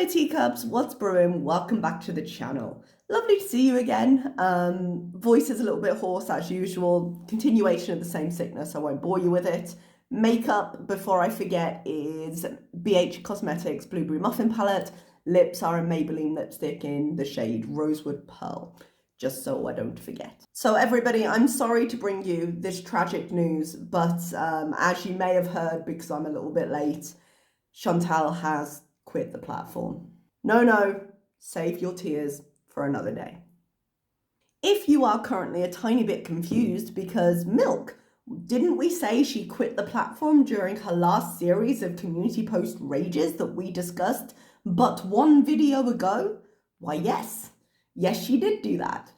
Hi teacups, what's brewing? Welcome back to the channel. Lovely to see you again. Voice is a little bit hoarse as usual. Continuation of the same sickness, I won't bore you with it. Makeup, before I forget, is BH Cosmetics Blueberry Muffin Palette. Lips are a Maybelline lipstick in the shade Rosewood Pearl, just so I don't forget. So everybody, I'm sorry to bring you this tragic news, but as you may have heard, because I'm a little bit late, Chantal has quit the platform. No, save your tears for another day. If you are currently a tiny bit confused because Milk, didn't we say she quit the platform during her last series of community post rages that we discussed but one video ago? Why yes, she did do that.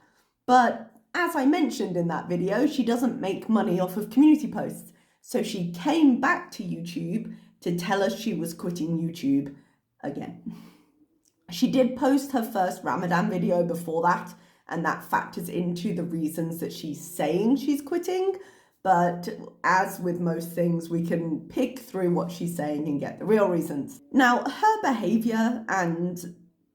But as I mentioned in that video, she doesn't make money off of community posts. So she came back to YouTube to tell us she was quitting YouTube again. She did post her first Ramadan video before that, and that factors into the reasons that she's saying she's quitting. But as with most things, we can pick through what she's saying and get the real reasons. Now, her behavior and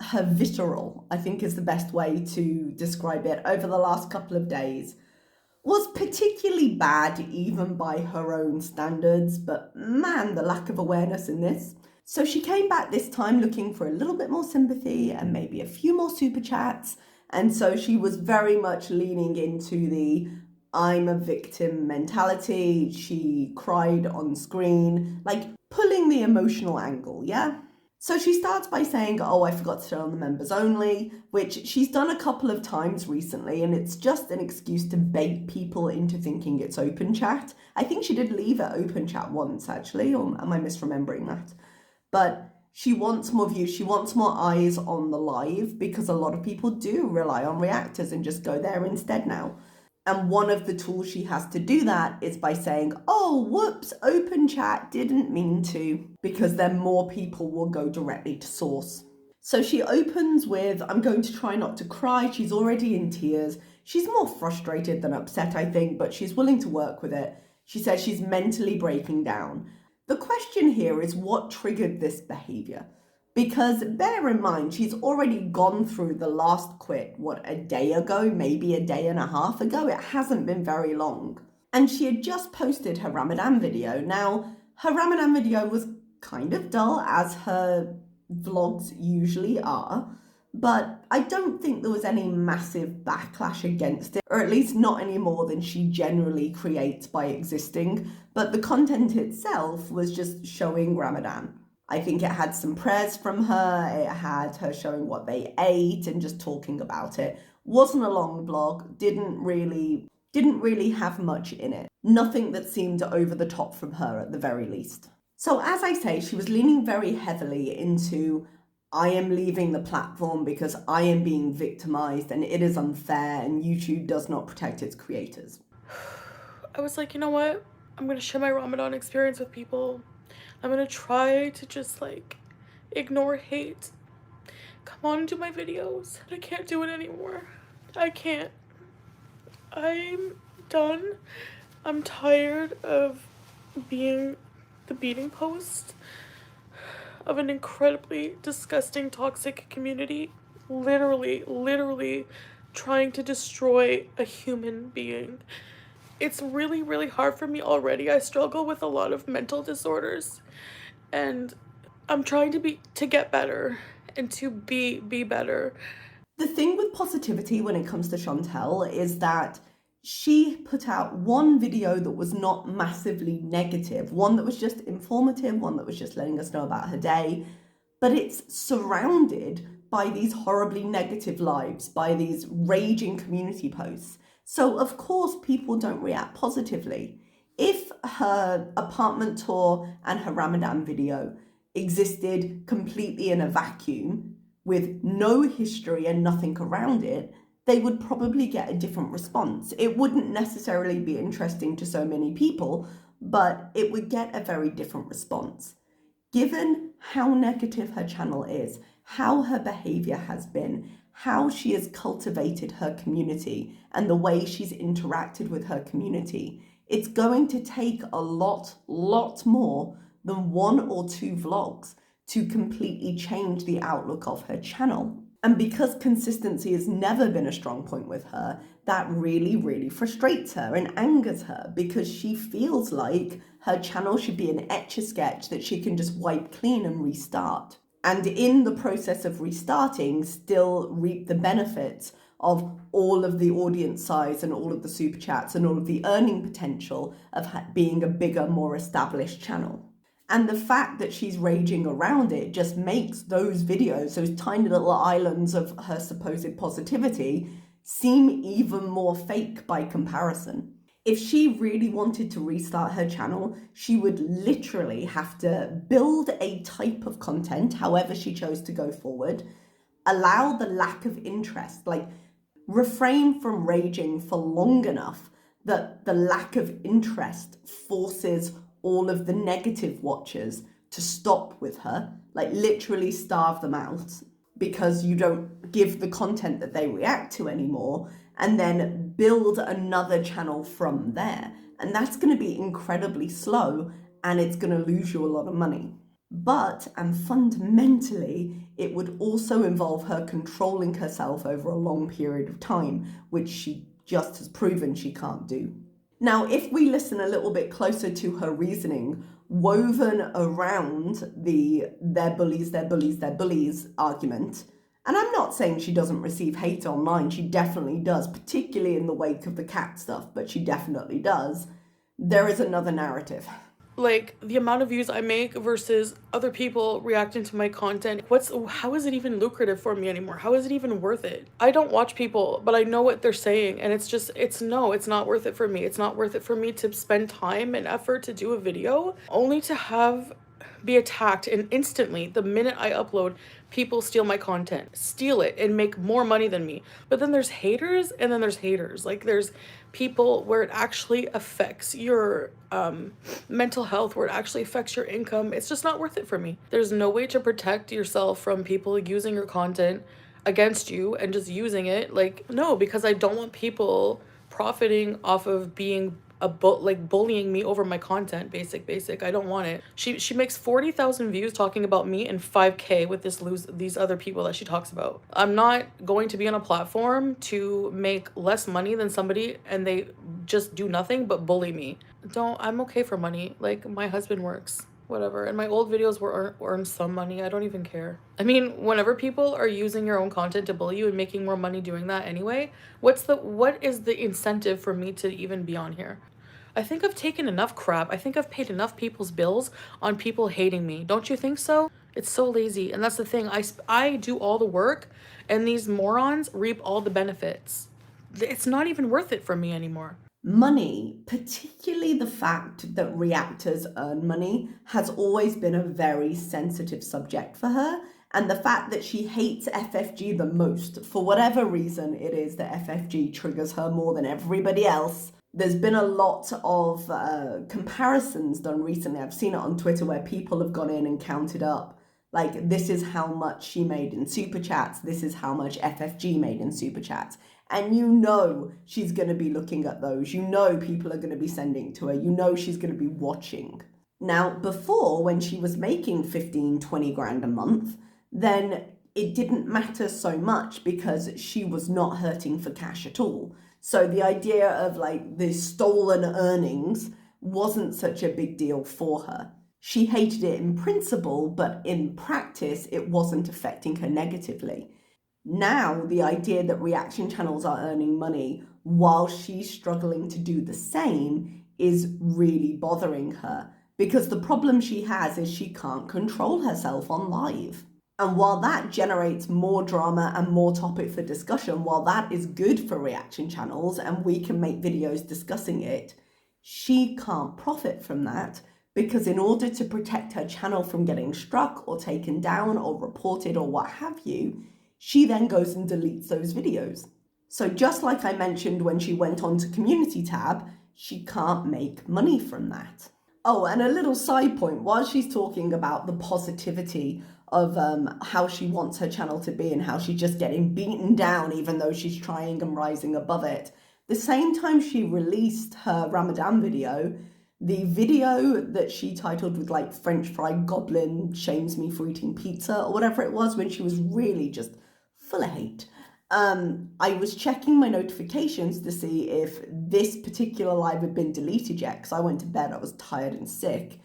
her vitriol, I think is the best way to describe it, over the last couple of days was particularly bad even by her own standards, but man, the lack of awareness in this. So she came back this time looking for a little bit more sympathy and maybe a few more super chats. And so she was very much leaning into the I'm a victim mentality. She cried on screen, like pulling the emotional angle, yeah? So she starts by saying, oh, I forgot to turn on the members only, which she's done a couple of times recently, and it's just an excuse to bait people into thinking it's open chat. I think she did leave it open chat once, actually, or am I misremembering that? But she wants more views, she wants more eyes on the live, because a lot of people do rely on reactors and just go there instead now. And one of the tools she has to do that is by saying, oh, whoops, open chat, didn't mean to, because then more people will go directly to source. So she opens with, I'm going to try not to cry. She's already in tears. She's more frustrated than upset, I think, but she's willing to work with it. She says she's mentally breaking down. The question here is what triggered this behavior? Because bear in mind, she's already gone through the last quit, a day ago, maybe a day and a half ago? It hasn't been very long. And she had just posted her Ramadan video. Now, her Ramadan video was kind of dull, as her vlogs usually are, but I don't think there was any massive backlash against it, or at least not any more than she generally creates by existing. But the content itself was just showing Ramadan. I think it had some prayers from her, it had her showing what they ate and just talking about it. Wasn't a long vlog, didn't really have much in it. Nothing that seemed over the top from her at the very least. So as I say, she was leaning very heavily into I am leaving the platform because I am being victimized and it is unfair and YouTube does not protect its creators. I was like, you know what? I'm going to share my Ramadan experience with people. I'm going to try to just ignore hate. Come on and do my videos. I can't do it anymore. I can't. I'm done. I'm tired of being the beating post of an incredibly disgusting, toxic community. Literally trying to destroy a human being. It's really, really hard for me already. I struggle with a lot of mental disorders, and I'm trying to get better and to be better. The thing with positivity when it comes to Chantal is that she put out one video that was not massively negative, one that was just informative, one that was just letting us know about her day, but it's surrounded by these horribly negative lives, by these raging community posts. So of course people don't react positively. If her apartment tour and her Ramadan video existed completely in a vacuum with no history and nothing around it, they would probably get a different response. It wouldn't necessarily be interesting to so many people, but it would get a very different response. Given how negative her channel is, how her behavior has been, how she has cultivated her community, and the way she's interacted with her community, it's going to take a lot more than 1 or 2 vlogs to completely change the outlook of her channel. And because consistency has never been a strong point with her, that really, really frustrates her and angers her, because she feels like her channel should be an etch-a-sketch that she can just wipe clean and restart. And in the process of restarting, still reap the benefits of all of the audience size and all of the super chats and all of the earning potential of being a bigger, more established channel. And the fact that she's raging around it just makes those videos, those tiny little islands of her supposed positivity, seem even more fake by comparison. If she really wanted to restart her channel, she would literally have to build a type of content, however she chose to go forward, allow the lack of interest, like refrain from raging for long enough that the lack of interest forces all of the negative watchers to stop with her, like literally starve them out, because you don't give the content that they react to anymore, and then build another channel from there. And that's going to be incredibly slow, and it's going to lose you a lot of money. But, and fundamentally, it would also involve her controlling herself over a long period of time, which she just has proven she can't do. Now, if we listen a little bit closer to her reasoning, woven around the they're bullies argument, and I'm not saying she doesn't receive hate online, she definitely does, particularly in the wake of the cat stuff, but she definitely does, there is another narrative. Like, the amount of views I make versus other people reacting to my content, how is it even lucrative for me anymore? How is it even worth it? I don't watch people, but I know what they're saying, and it's not worth it for me. It's not worth it for me to spend time and effort to do a video only to be attacked, and instantly, the minute I upload, people steal my content, steal it, and make more money than me. But then there's haters, and then there's haters. Like, there's people where it actually affects your mental health, where it actually affects your income. It's just not worth it for me. There's no way to protect yourself from people using your content against you and just using it. Like, no, because I don't want people profiting off of being bullying me over my content. Basic. I don't want it. She makes 40,000 views talking about me and 5K with these other people that she talks about. I'm not going to be on a platform to make less money than somebody and they just do nothing but bully me. I'm okay for money. Like, my husband works, whatever, and my old videos were earn some money. I don't even care. I mean, whenever people are using your own content to bully you and making more money doing that anyway, what is the incentive for me to even be on here? I think I've taken enough crap. I think I've paid enough people's bills on people hating me. Don't you think so? It's so lazy. And that's the thing. I do all the work, and these morons reap all the benefits. It's not even worth it for me anymore. Money, particularly the fact that reactors earn money, has always been a very sensitive subject for her. And the fact that she hates FFG the most, for whatever reason it is that FFG triggers her more than everybody else. There's been a lot of comparisons done recently. I've seen it on Twitter where people have gone in and counted up, like, this is how much she made in super chats, this is how much FFG made in super chats. And you know she's going to be looking at those. You know people are going to be sending to her. You know she's going to be watching. Now, before, when she was making 15, 20 grand a month, then it didn't matter so much because she was not hurting for cash at all. So the idea of like the stolen earnings wasn't such a big deal for her. She hated it in principle, but in practice, it wasn't affecting her negatively. Now, the idea that reaction channels are earning money while she's struggling to do the same is really bothering her, because the problem she has is she can't control herself on live. And while that generates more drama and more topic for discussion, while that is good for reaction channels and we can make videos discussing it, she can't profit from that, because in order to protect her channel from getting struck or taken down or reported or what have you, she then goes and deletes those videos. So just like I mentioned when she went on to community tab, she can't make money from that. Oh, and a little side point, while she's talking about the positivity of how she wants her channel to be and how she's just getting beaten down even though she's trying and rising above it, the same time she released her Ramadan video, The video that she titled with like French fry goblin shames me for eating pizza or whatever it was, when she was really just full of hate. I was checking my notifications to see if this particular live had been deleted yet, because I went to bed, I was tired and sick.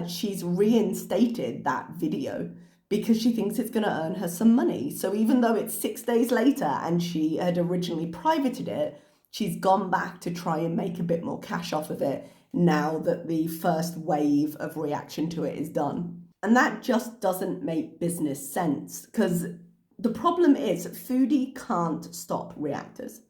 She's reinstated that video because she thinks it's going to earn her some money. So even though it's 6 days later and she had originally privated it, she's gone back to try and make a bit more cash off of it now that the first wave of reaction to it is done. And that just doesn't make business sense, because the problem is Foodie can't stop reactors.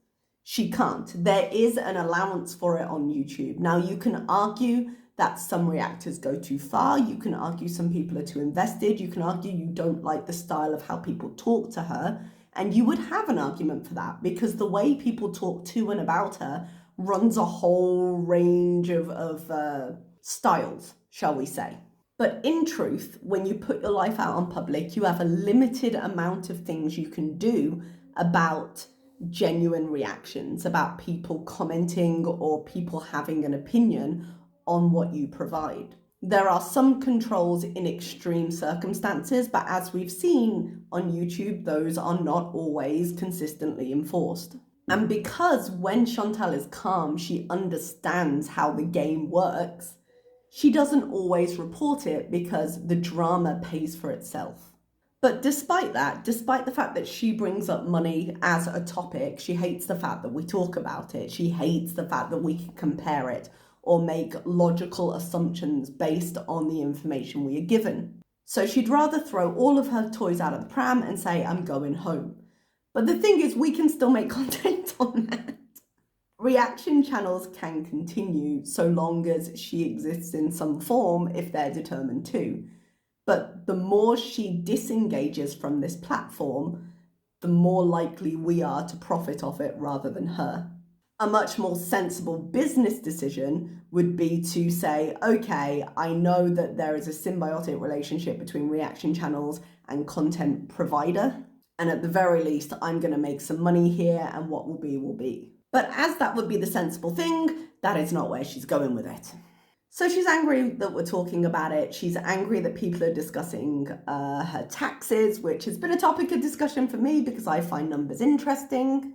She can't. There is an allowance for it on YouTube. Now, you can argue that some reactors go too far. You can argue some people are too invested. You can argue you don't like the style of how people talk to her. And you would have an argument for that, because the way people talk to and about her runs a whole range of styles, shall we say. But in truth, when you put your life out on public, you have a limited amount of things you can do about genuine reactions, about people commenting or people having an opinion on what you provide. There are some controls in extreme circumstances, but as we've seen on YouTube, those are not always consistently enforced. And because when Chantal is calm, she understands how the game works, she doesn't always report it because the drama pays for itself. But despite that, despite the fact that she brings up money as a topic, she hates the fact that we talk about it. She hates the fact that we can compare it or make logical assumptions based on the information we are given. So she'd rather throw all of her toys out of the pram and say, I'm going home. But the thing is, we can still make content on that. Reaction channels can continue so long as she exists in some form if they're determined to. But the more she disengages from this platform, the more likely we are to profit off it rather than her. A much more sensible business decision would be to say, okay, I know that there is a symbiotic relationship between reaction channels and content provider, and at the very least, I'm going to make some money here, and what will be will be. But as that would be the sensible thing, that is not where she's going with it. So she's angry that we're talking about it. She's angry that people are discussing her taxes, which has been a topic of discussion for me because I find numbers interesting.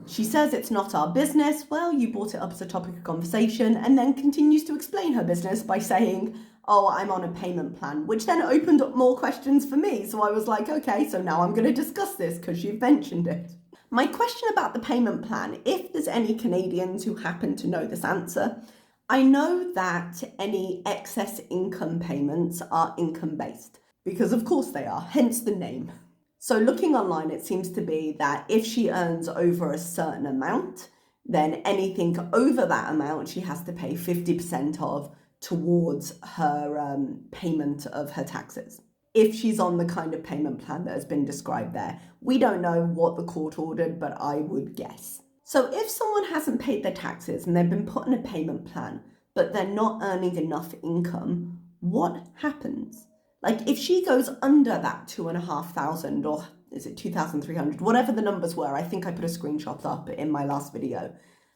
She says it's not our business. Well, you brought it up as a topic of conversation, and then continues to explain her business by saying, oh, I'm on a payment plan, which then opened up more questions for me. So I was like, okay, so now I'm going to discuss this because you've mentioned it. My question about the payment plan, if there's any Canadians who happen to know this answer, I know that any excess income payments are income-based, because of course they are, hence the name. So looking online, it seems to be that if she earns over a certain amount, then anything over that amount she has to pay 50% of towards her payment of her taxes, if she's on the kind of payment plan that has been described there. We don't know what the court ordered, but I would guess. So if someone hasn't paid their taxes and they've been put on a payment plan, but they're not earning enough income, what happens? Like if she goes under that 2,500, or is it 2,300, whatever the numbers were, I think I put a screenshot up in my last video.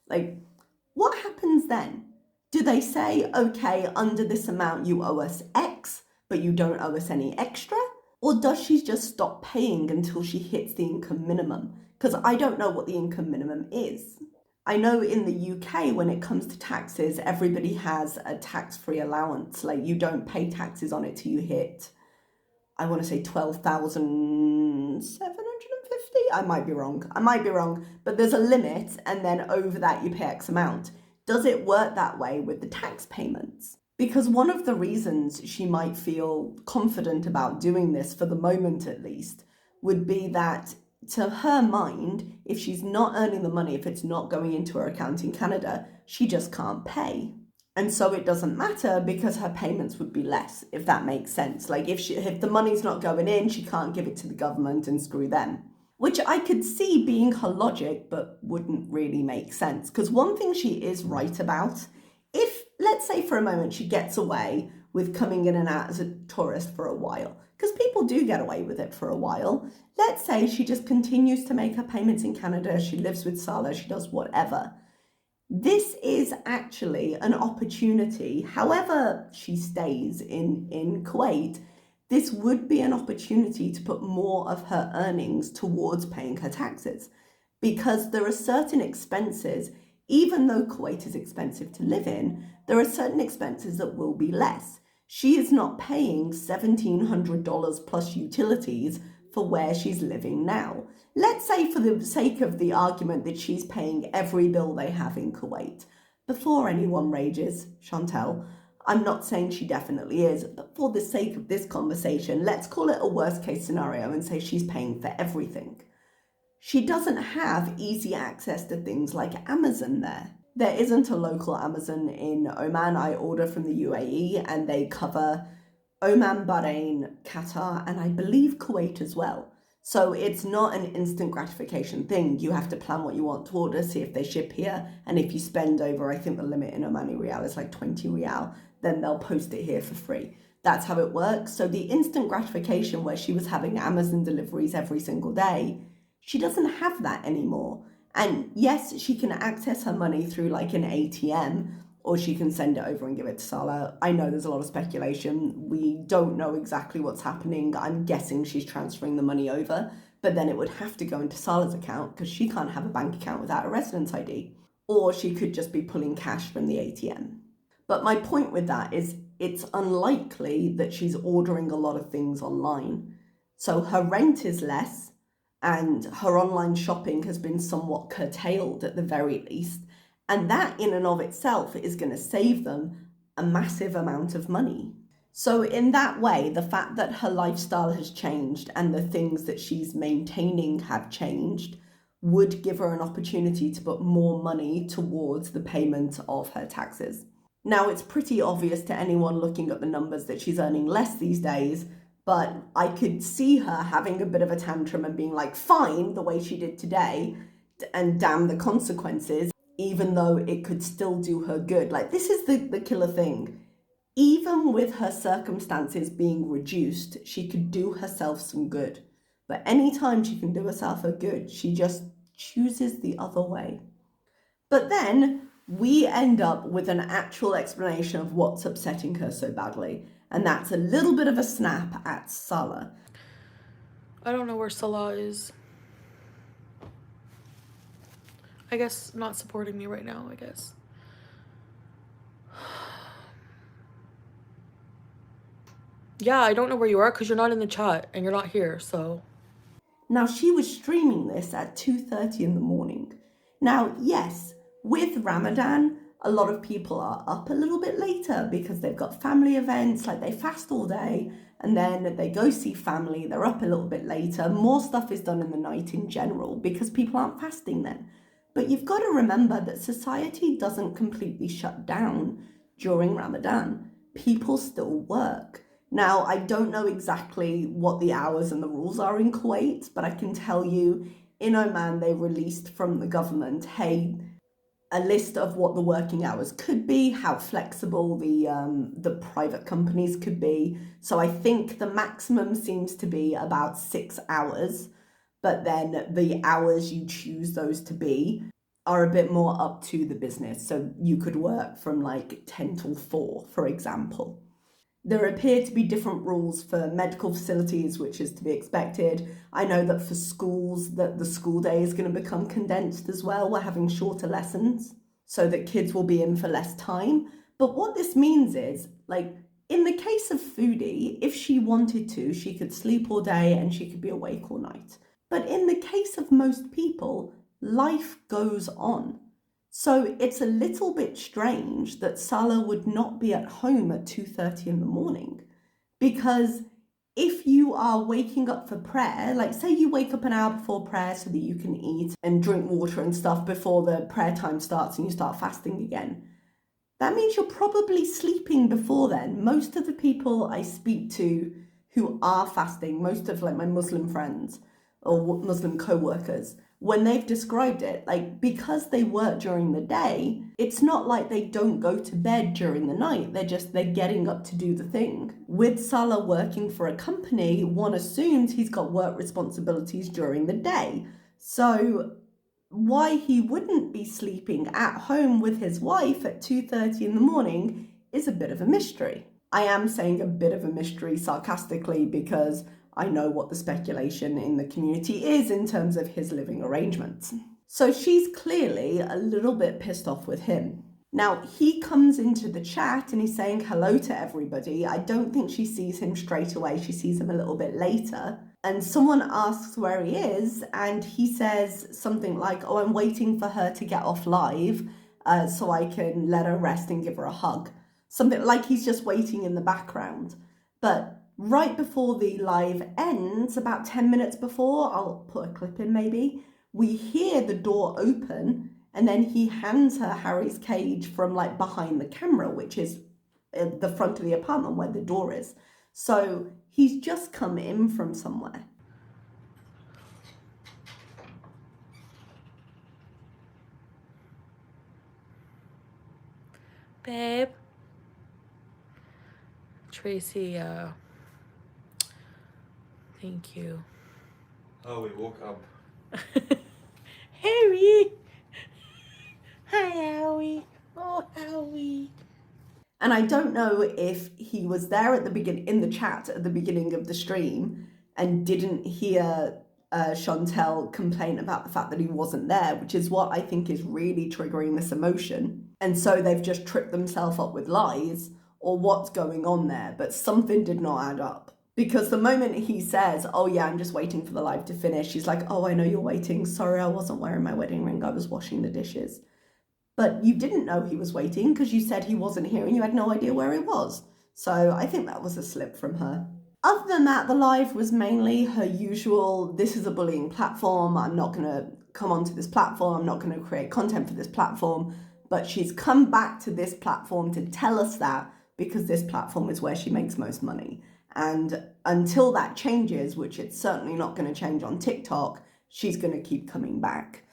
Like, what happens then? Do they say, okay, under this amount you owe us X, but you don't owe us any extra? Or does she just stop paying until she hits the income minimum? Because I don't know what the income minimum is. I know in the UK, when it comes to taxes, everybody has a tax-free allowance. Like you don't pay taxes on it till you hit, I want to say 12,750. I might be wrong, but there's a limit, and then over that you pay X amount. Does it work that way with the tax payments? Because one of the reasons she might feel confident about doing this, for the moment at least, would be that to her mind, if she's not earning the money, if it's not going into her account in Canada, she just can't pay. And so it doesn't matter because her payments would be less, if that makes sense. Like if the money's not going in, she can't give it to the government and screw them. Which I could see being her logic, but wouldn't really make sense. Because one thing she is right about, if, let's say for a moment, she gets away with coming in and out as a tourist for a while, because people do get away with it for a while. Let's say she just continues to make her payments in Canada, she lives with Salah, she does whatever. This is actually an opportunity, however she stays in Kuwait, this would be an opportunity to put more of her earnings towards paying her taxes. Because there are certain expenses, even though Kuwait is expensive to live in, there are certain expenses that will be less. She is not paying $1,700 plus utilities for where she's living now. Let's say, for the sake of the argument, that she's paying every bill they have in Kuwait. Before anyone rages, Chantal, I'm not saying she definitely is, but for the sake of this conversation, let's call it a worst case scenario and say she's paying for everything. She doesn't have easy access to things like Amazon there. There isn't a local Amazon in Oman. I order from the UAE and they cover Oman, Bahrain, Qatar, and I believe Kuwait as well. So it's not an instant gratification thing. You have to plan what you want to order, see if they ship here, and if you spend over, I think the limit in Omani Rial is like 20 Rial, then they'll post it here for free. That's how it works. So the instant gratification where she was having Amazon deliveries every single day, she doesn't have that anymore. And yes, she can access her money through like an ATM, or she can send it over and give it to Salah. I know there's a lot of speculation. We don't know exactly what's happening. I'm guessing she's transferring the money over, but then it would have to go into Salah's account because she can't have a bank account without a residence ID. Or she could just be pulling cash from the ATM. But my point with that is it's unlikely that she's ordering a lot of things online. So her rent is less, and her online shopping has been somewhat curtailed at the very least. And that in and of itself is going to save them a massive amount of money. So in that way, the fact that her lifestyle has changed and the things that she's maintaining have changed would give her an opportunity to put more money towards the payment of her taxes. Now, it's pretty obvious to anyone looking at the numbers that she's earning less these days, but I could see her having a bit of a tantrum and being like, fine, the way she did today, and damn the consequences, even though it could still do her good. Like, this is the killer thing. Even with her circumstances being reduced, she could do herself some good. But anytime she can do herself a good, she just chooses the other way. But then we end up with an actual explanation of what's upsetting her so badly. And that's a little bit of a snap at Salah. I don't know where Salah is. I guess not supporting me right now, I guess. Yeah, I don't know where you are because you're not in the chat and you're not here, so. Now, she was streaming this at 2:30 in the morning. Now, yes, with Ramadan, a lot of people are up a little bit later because they've got family events, like they fast all day and then they go see family, they're up a little bit later. More stuff is done in the night in general because people aren't fasting then. But you've got to remember that society doesn't completely shut down during Ramadan. People still work. Now, I don't know exactly what the hours and the rules are in Kuwait, but I can tell you in Oman, they released from the government, hey, a list of what the working hours could be, how flexible the private companies could be. So I think the maximum seems to be about 6 hours, but then the hours you choose those to be are a bit more up to the business. So you could work from like 10 till 4, for example. There appear to be different rules for medical facilities, which is to be expected. I know that for schools, that the school day is going to become condensed as well. We're having shorter lessons so that kids will be in for less time. But what this means is, like, in the case of Foodie, if she wanted to, she could sleep all day and she could be awake all night. But in the case of most people, life goes on. So it's a little bit strange that Salah would not be at home at 2:30 in the morning, because if you are waking up for prayer, like say you wake up an hour before prayer so that you can eat and drink water and stuff before the prayer time starts and you start fasting again, that means you're probably sleeping before then. Most of the people I speak to who are fasting, most of like my Muslim friends or Muslim co-workers, when they've described it, like because they work during the day, it's not like they don't go to bed during the night. They're getting up to do the thing. With Salah working for a company, one assumes he's got work responsibilities during the day. So why he wouldn't be sleeping at home with his wife at 2:30 in the morning is a bit of a mystery. I am saying a bit of a mystery sarcastically because I know what the speculation in the community is in terms of his living arrangements. So she's clearly a little bit pissed off with him. Now, he comes into the chat and he's saying hello to everybody. I don't think she sees him straight away. She sees him a little bit later. And someone asks where he is, and he says something like, oh, I'm waiting for her to get off live so I can let her rest and give her a hug. Something like he's just waiting in the background. But right before the live ends, about 10 minutes before, I'll put a clip in maybe, we hear the door open and then he hands her Harry's cage from like behind the camera, which is the front of the apartment where the door is. So he's just come in from somewhere. Babe. Tracy, thank you. Oh, we woke up. Harry! Hi, Howie. Oh, Howie. And I don't know if he was there at the beginning, in the chat at the beginning of the stream and didn't hear Chantal complain about the fact that he wasn't there, which is what I think is really triggering this emotion. And so they've just tripped themselves up with lies, or what's going on there, but something did not add up. Because the moment he says, oh yeah, I'm just waiting for the live to finish, she's like, oh, I know you're waiting. Sorry, I wasn't wearing my wedding ring. I was washing the dishes. But you didn't know he was waiting because you said he wasn't here and you had no idea where he was. So I think that was a slip from her. Other than that, the live was mainly her usual, this is a bullying platform. I'm not going to come onto this platform. I'm not going to create content for this platform. But she's come back to this platform to tell us that because this platform is where she makes most money. And until that changes, which it's certainly not going to change on TikTok, she's going to keep coming back.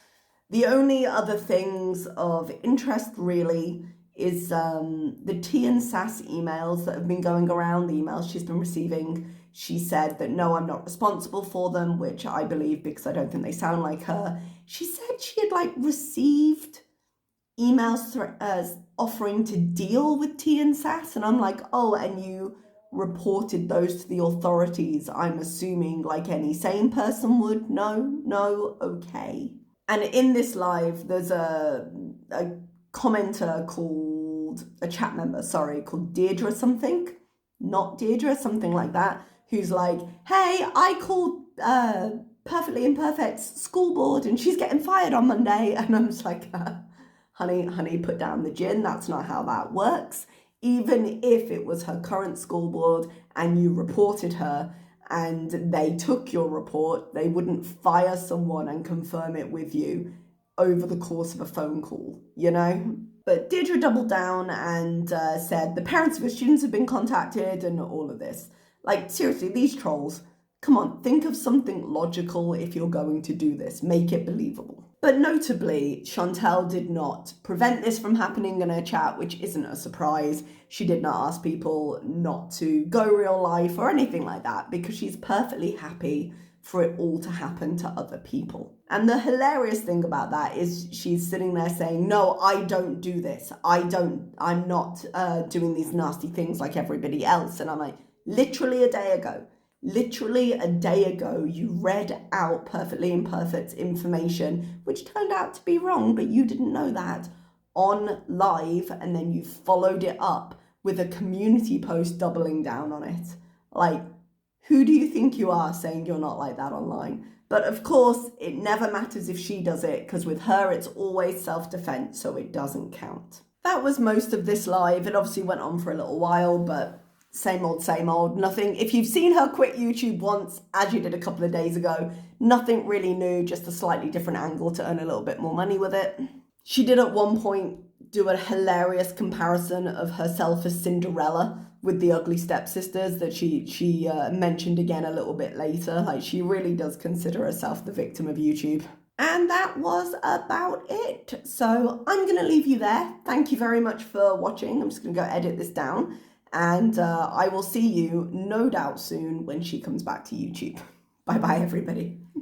The only other things of interest really is the tea and sass emails that have been going around, the emails she's been receiving. She said that no, I'm not responsible for them, which I believe because I don't think they sound like her. She said she had like received emails offering to deal with tea and sass, and I'm like, oh, and you reported those to the authorities, I'm assuming like any sane person would. No, okay. And in this live, there's a commenter called, a chat member, sorry, called Deirdre something, not Deirdre, something like that, who's like, hey, I called Perfectly Imperfect's school board and she's getting fired on Monday. And I'm just like, honey, put down the gin. That's not how that works. Even if it was her current school board and you reported her, and they took your report, they wouldn't fire someone and confirm it with you over the course of a phone call, you know? But Deirdre doubled down and said the parents of her students have been contacted and all of this. Like, seriously, these trolls, come on, think of something logical if you're going to do this. Make it believable. But notably, Chantal did not prevent this from happening in her chat, which isn't a surprise. She did not ask people not to go real life or anything like that because she's perfectly happy for it all to happen to other people. And the hilarious thing about that is she's sitting there saying, no, I don't do this. I'm not doing these nasty things like everybody else. And I'm like, literally a day ago, you read out Perfectly Imperfect's information, which turned out to be wrong, but you didn't know that, on live, and then you followed it up with a community post doubling down on it. Like, who do you think you are saying you're not like that online? But of course, it never matters if she does it, because with her, it's always self-defense, so it doesn't count. That was most of this live. It obviously went on for a little while, but same old, nothing. If you've seen her quit YouTube once, as you did a couple of days ago, nothing really new, just a slightly different angle to earn a little bit more money with it. She did at one point do a hilarious comparison of herself as Cinderella with the ugly stepsisters that she mentioned again a little bit later. Like, she really does consider herself the victim of YouTube. And that was about it. So I'm going to leave you there. Thank you very much for watching. I'm just going to go edit this down. And I will see you, no doubt, soon when she comes back to YouTube. Bye-bye, everybody.